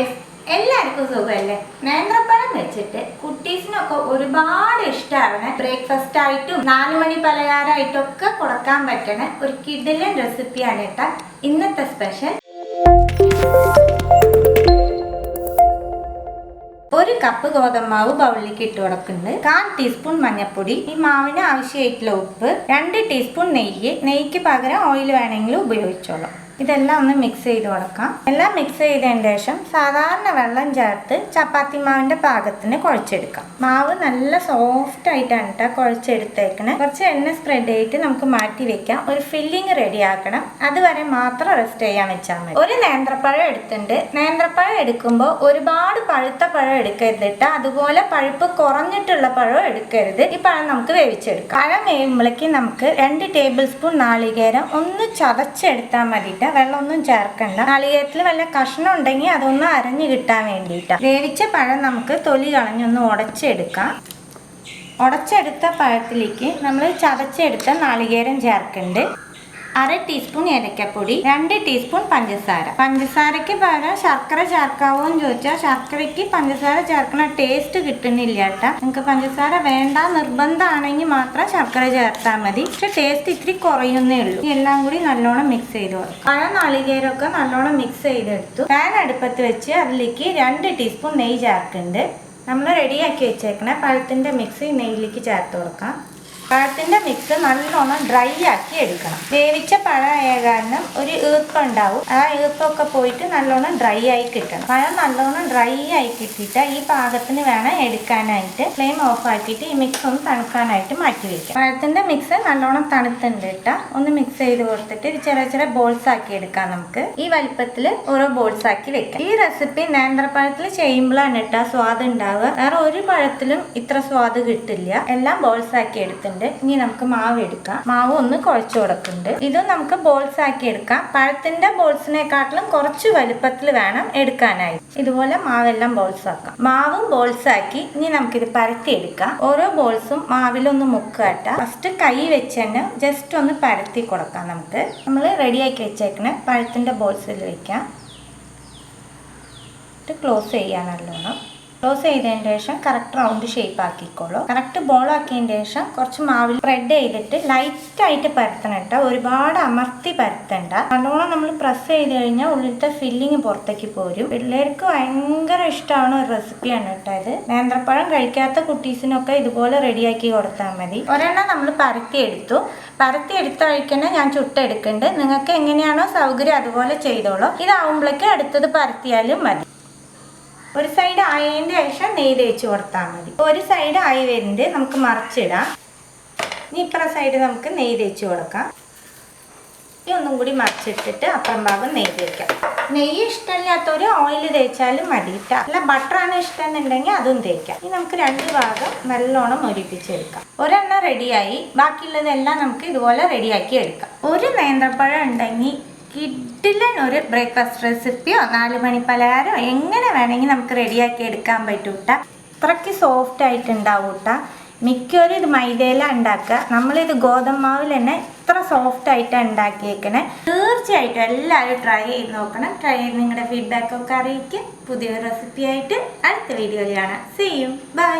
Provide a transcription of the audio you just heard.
Guys, എല്ലാവർക്കും സുഖമല്ലേ? നേന്ത്രപ്പഴം വെച്ചിട്ട് കുട്ടീസിനൊക്കെ ഒരുപാട് ഇഷ്ടമാവണ ബ്രേക്ക്ഫാസ്റ്റ് ആയിട്ടും 4 മണി പലഹാരമായിട്ടും ഒക്കെ കൊടുക്കാൻ പറ്റണ ഒരു കിടിലൻ റെസിപ്പിയാണ് കേട്ടോ ഇന്നത്തെ സ്പെഷ്യൽ. 1 കപ്പ് ഗോതമ്പാവ് ബൗളിലേക്ക് ഇട്ട് കൊടുക്കുന്നുണ്ട്. 1/4 ടീസ്പൂൺ മഞ്ഞൾപ്പൊടി, ഈ മാവിന് ആവശ്യമായിട്ടുള്ള ഉപ്പ്, 2 ടീസ്പൂൺ നെയ്ക്ക് പകരം ഓയിൽ വേണമെങ്കിലും ഉപയോഗിച്ചോളാം. ഇതെല്ലാം ഒന്ന് മിക്സ് ചെയ്ത് കൊടുക്കാം. എല്ലാം മിക്സ് ചെയ്തതിന് ശേഷം സാധാരണ വെള്ളം ചേർത്ത് ചപ്പാത്തി മാവിന്റെ പാകത്തിന് കുഴച്ചെടുക്കാം. മാവ് നല്ല സോഫ്റ്റ് ആയിട്ടാണ് കേട്ടോ കുഴച്ചെടുത്തേക്കണേ. കുറച്ച് എണ്ണ സ്പ്രെഡ് ചെയ്തിട്ട് നമുക്ക് മാറ്റി വെക്കാം. ഒരു ഫില്ലിങ് റെഡി ആക്കണം. അതുവരെ മാത്രം റെസ്റ്റ് ചെയ്യാൻ വെച്ചാൽ മതി. ഒരു നേന്ത്രപ്പഴം എടുത്തിട്ടുണ്ട്. നേന്ത്രപ്പഴം എടുക്കുമ്പോൾ ഒരുപാട് പഴുത്ത പഴം എടുക്കരുത് കേട്ടോ. അതുപോലെ പഴുപ്പ് കുറഞ്ഞിട്ടുള്ള പഴം എടുക്കരുത്. ഈ പഴം നമുക്ക് വേവിച്ചെടുക്കാം. പഴം വേവുമ്പോഴേക്ക് നമുക്ക് 2 ടേബിൾ സ്പൂൺ നാളികേരം ഒന്ന് ചതച്ചെടുത്താൽ മതിട്ട്. വെള്ളമൊന്നും ചേർക്കണ്ട. നാളികേരത്തിൽ വല്ല കഷ്ണം ഉണ്ടെങ്കിൽ അതൊന്ന് അരഞ്ഞു കിട്ടാൻ വേണ്ടിയിട്ടാണ്. വേവിച്ച പഴം നമുക്ക് തൊലി കളഞ്ഞൊന്ന് ഉടച്ചെടുക്കാം. ഉടച്ചെടുത്ത പഴത്തിലേക്ക് നമ്മൾ ചതച്ചെടുത്ത നാളികേരം ചേർക്കുന്നുണ്ട്. 1/2 ടീസ്പൂൺ ഏലക്കപ്പൊടി, 2 ടീസ്പൂൺ പഞ്ചസാര. പഞ്ചസാരയ്ക്ക് പകരം ശർക്കര ചേർക്കാവോ എന്ന് ചോദിച്ചാൽ ശർക്കരയ്ക്ക് പഞ്ചസാര ചേർക്കണ ടേസ്റ്റ് കിട്ടുന്നില്ല കേട്ടാ. നിങ്ങൾക്ക് പഞ്ചസാര വേണ്ട നിർബന്ധമാണെങ്കിൽ മാത്രം ശർക്കര ചേർത്താൽ മതി. പക്ഷെ ടേസ്റ്റ് ഇത്തിരി കുറയുന്നേ ഉള്ളൂ. എല്ലാം കൂടി നല്ലോണം മിക്സ് ചെയ്ത് കൊടുക്കും. പഴം നാളികേരമൊക്കെ നല്ലോണം മിക്സ് ചെയ്തെടുത്തു. പാൻ അടുപ്പത്ത് വെച്ച് അതിലേക്ക് 2 ടീസ്പൂൺ നെയ്യ് ചേർക്കുന്നുണ്ട്. നമ്മൾ റെഡിയാക്കി വെച്ചേക്കണ പഴത്തിൻ്റെ മിക്സ് ഈ നെയ്യിലേക്ക് ചേർത്ത് കൊടുക്കാം. പഴത്തിൻ്റെ മിക്സ് നല്ലോണം ഡ്രൈ ആക്കി എടുക്കണം. വേവിച്ച പഴമായ കാരണം ഒരു ഈർപ്പുണ്ടാവും. ആ ഈർപ്പൊക്കെ പോയിട്ട് നല്ലോണം ഡ്രൈ ആയി കിട്ടണം. പഴം നല്ലോണം ഡ്രൈ ആയി കിട്ടിയിട്ട് ഈ പാകത്തിന് വേണം എടുക്കാനായിട്ട്. ഫ്ലെയിം ഓഫ് ആക്കിയിട്ട് ഈ മിക്സ് ഒന്ന് തണുക്കാനായിട്ട് മാറ്റി വെക്കാം. പഴത്തിൻ്റെ മിക്സ് നല്ലോണം തണുത്തുണ്ട് കേട്ടോ. ഒന്ന് മിക്സ് ചെയ്ത് കൊടുത്തിട്ട് ചെറിയ ചെറിയ ബോൾസ് ആക്കി എടുക്കാം. നമുക്ക് ഈ വലിപ്പത്തിൽ ഓരോ ബോൾസ് ആക്കി വെക്കാം. ഈ റെസിപ്പി നേന്ത്രപ്പഴത്തിൽ ചെയ്യുമ്പോഴാണ് കേട്ടോ സ്വാദ് ഉണ്ടാവുക. വേറെ ഒരു പഴത്തിലും ഇത്ര സ്വാദ് കിട്ടില്ല. എല്ലാം ബോൾസ് ആക്കി എടുത്തിട്ടുണ്ട്. ഇനി നമുക്ക് മാവ് എടുക്കാം. മാവ് ഒന്ന് കുഴച്ചു കൊടുക്കുന്നുണ്ട്. ഇതും നമുക്ക് ബോൾസ് ആക്കി എടുക്കാം. പഴത്തിന്റെ ബോൾസിനെക്കാട്ടിലും കുറച്ച് വലുപ്പത്തിൽ വേണം എടുക്കാനായി. ഇതുപോലെ മാവെല്ലാം ബോൾസ് ആക്കാം. മാവും ബോൾസ് ആക്കി ഇനി നമുക്കിത് പരത്തി എടുക്കാം. ഓരോ ബോൾസും മാവിലൊന്ന് മുക്കാട്ട. ഫസ്റ്റ് കൈ വെച്ച് തന്നെ ജസ്റ്റ് ഒന്ന് പരത്തി കൊടുക്കാം. നമുക്ക് നമ്മൾ റെഡിയാക്കി വെച്ചേക്കണ പഴത്തിന്റെ ബോൾസിൽ വെക്കാം. ക്ലോസ് ചെയ്യാൻ നല്ലോണം. ക്ലോസ് ചെയ്തതിന് ശേഷം കറക്റ്റ് റൗണ്ട് ഷേപ്പ് ആക്കിക്കോളൂ. കറക്റ്റ് ബോൾ ആക്കിയതിന് ശേഷം കുറച്ച് മാവിൽ സ്പ്രെഡ് ചെയ്തിട്ട് ലൈറ്റായിട്ട് പരത്തണം കേട്ടോ. ഒരുപാട് അമർത്തി പരത്തണ്ട. നല്ലോണം നമ്മൾ പ്രസ് ചെയ്ത് കഴിഞ്ഞാൽ ഉള്ളിലത്തെ ഫില്ലിങ് പുറത്തേക്ക് പോരും. പിള്ളേർക്ക് ഭയങ്കര ഇഷ്ടമാണ് ഒരു റെസിപ്പിയാണ് കേട്ടോ ഇത്. നേന്ത്രപ്പഴം കഴിക്കാത്ത കുട്ടീസിനൊക്കെ ഇതുപോലെ റെഡിയാക്കി കൊടുത്താൽ മതി. ഒരെണ്ണം നമ്മൾ പരത്തിയെടുത്തു. പരത്തിയെടുത്ത കഴിക്കണേ ഞാൻ ചുട്ടെടുക്കുന്നുണ്ട്. നിങ്ങൾക്ക് എങ്ങനെയാണോ സൗകര്യം അതുപോലെ ചെയ്തോളൂ. ഇതാവുമ്പോഴേക്ക് അടുത്തത് പരത്തിയാലും മതി. ഒരു സൈഡ് ആയതിൻ്റെ ശേഷം നെയ്യ് തേച്ച് കൊടുത്താൽ മതി. ഒരു സൈഡ് ആയി വരുന്നുണ്ട്. നമുക്ക് മറിച്ചിടാം. ഇനി ഇപ്പുറ സൈഡ് നമുക്ക് നെയ്യ് തേച്ച് കൊടുക്കാം. ഇനി ഒന്നും കൂടി മറിച്ചിട്ടിട്ട് അപ്പുറം ഭാഗം നെയ്യ് തേക്കാം. നെയ്യ് ഇഷ്ടമില്ലാത്തവർ ഓയിൽ തേച്ചാലും മതി കേട്ടോ. അല്ല ബട്ടറാണ് ഇഷ്ടം എന്നുണ്ടെങ്കിൽ അതും തേക്കാം. ഇനി നമുക്ക് 2 ഭാഗം നല്ലോണം ഒരുപ്പിച്ചെടുക്കാം. ഒരെണ്ണം റെഡിയായി. ബാക്കിയുള്ളതെല്ലാം നമുക്ക് ഇതുപോലെ റെഡിയാക്കി എടുക്കാം. ഒരു നേന്ത്രപ്പഴം ഉണ്ടെങ്കിൽ കിഡിലൻ ഒരു ബ്രേക്ക്ഫാസ്റ്റ് റെസിപ്പിയോ 4 മണി പലഹാരമോ എങ്ങനെ വേണമെങ്കിൽ നമുക്ക് റെഡിയാക്കി എടുക്കാൻ പറ്റും കേട്ടോ. അത്രയ്ക്ക് സോഫ്റ്റ് ആയിട്ടുണ്ടാവും കേട്ടോ. മിക്കവരും ഇത് മൈദയിലാണ് ഉണ്ടാക്കുക. നമ്മളിത് ഗോതമ്പാവിൽ തന്നെ ഇത്ര സോഫ്റ്റ് ആയിട്ടാണ് ഉണ്ടാക്കിയേക്കണേ. തീർച്ചയായിട്ടും എല്ലാവരും ട്രൈ ചെയ്ത് നോക്കണം. ട്രൈ ചെയ്ത് നിങ്ങളുടെ ഫീഡ്ബാക്കൊക്കെ അറിയിക്കും. പുതിയൊരു റെസിപ്പി ആയിട്ട് അടുത്ത വീഡിയോയിൽ കാണാം. See you. ബൈ.